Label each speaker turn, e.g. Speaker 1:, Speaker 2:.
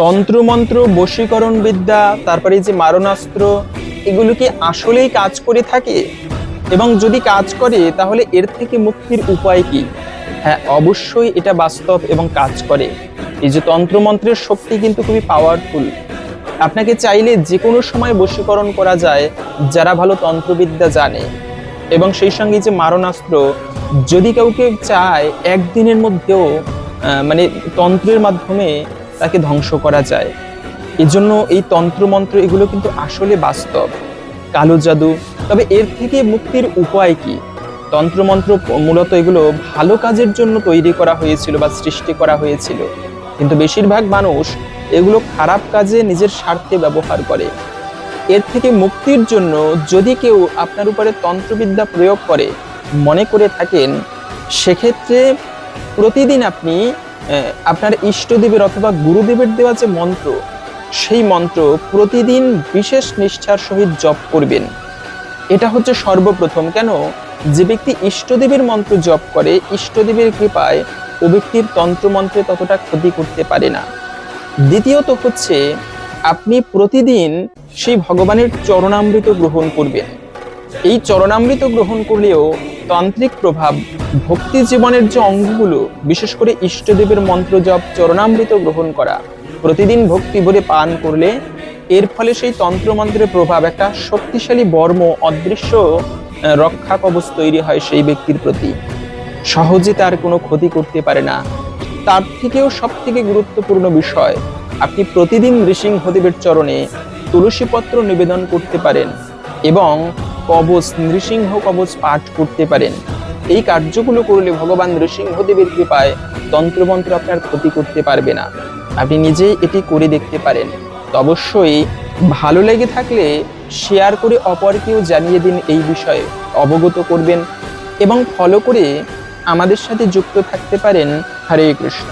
Speaker 1: তন্ত্রমন্ত্র, বশীকরণ বিদ্যা, তারপরে এই যে মারণাস্ত্র, এগুলো কি আসলেই কাজ করে থাকে? এবং যদি কাজ করে তাহলে এর থেকে মুক্তির উপায় কি? হ্যাঁ, অবশ্যই এটা বাস্তব এবং কাজ করে। এই যে তন্ত্রমন্ত্রের শক্তি কিন্তু খুবই পাওয়ারফুল। আপনাকে চাইলে যে কোনো সময় বশীকরণ করা যায়, যারা ভালো তন্ত্রবিদ্যা জানে। এবং সেই সঙ্গে যে মারণাস্ত্র, যদি কাউকে চায় একদিনের মধ্যেও মানে তন্ত্রের মাধ্যমে তাকে ধ্বংস করা যায়। এজন্য এই তন্ত্রমন্ত্র এগুলো কিন্তু আসলে বাস্তব। কালো জাদু, তবে এর থেকে মুক্তির উপায় কি? তন্ত্রমন্ত্র মূলত এগুলো ভালো কাজের জন্য তৈরি করা হয়েছিল বা সৃষ্টি করা হয়েছিল, কিন্তু বেশিরভাগ মানুষ এগুলো খারাপ কাজে নিজের স্বার্থে ব্যবহার করে। এর থেকে মুক্তির জন্য যদি কেউ আপনার উপরে তন্ত্রবিদ্যা প্রয়োগ করে মনে করে থাকেন, সেক্ষেত্রে প্রতিদিন আপনি আপনার ইষ্টদেবের অথবা গুরুদেবের দেওয়া যে মন্ত্র, সেই মন্ত্র প্রতিদিন বিশেষ নিষ্ঠার সহিত জপ করবেন। এটা হচ্ছে সর্বপ্রথম। কেন? যে ব্যক্তি ইষ্টদেবের মন্ত্র জপ করে, ইষ্টদেবের কৃপায় ও ব্যক্তির তন্ত্রমন্ত্রে ততটা ক্ষতি করতে পারে না। দ্বিতীয়ত হচ্ছে, আপনি প্রতিদিন সেই ভগবানের চরণামৃত গ্রহণ করবেন। এই চরণামৃত গ্রহণ করলেও তান্ত্রিক প্রভাব, ভক্তি জীবনের যে অঙ্গগুলো, বিশেষ করে ইষ্টদেবের মন্ত্র জপ, চরণামৃত গ্রহণ করা, প্রতিদিন ভক্তি ভরে পান করলে এর ফলে সেই তন্ত্রমন্ত্রের প্রভাব একটা শক্তিশালী বর্ম, অদৃশ্য রক্ষা কবচ তৈরি হয় সেই ব্যক্তির প্রতি। সহজে তার কোনো ক্ষতি করতে পারে না। তার থেকেও সব থেকে গুরুত্বপূর্ণ বিষয়, আপনি প্রতিদিন নৃসিংহদেবের চরণে তুলসী পত্র নিবেদন করতে পারেন এবং কবচ, নৃসিংহ কবচ পাঠ করতে পারেন। এই কার্যগুলো করলে ভগবান নৃসিংহদেবের কৃপায় তন্ত্রমন্ত্র আপনার ক্ষতি করতে পারবে না। আপনি নিজেই এটি করে দেখতে পারেন। তো অবশ্যই ভালো লেগে থাকলে শেয়ার করে অপরকেও জানিয়ে দিন, এই বিষয়ে অবগত করবেন এবং ফলো করে আমাদের সাথে যুক্ত থাকতে পারেন। হরে কৃষ্ণ।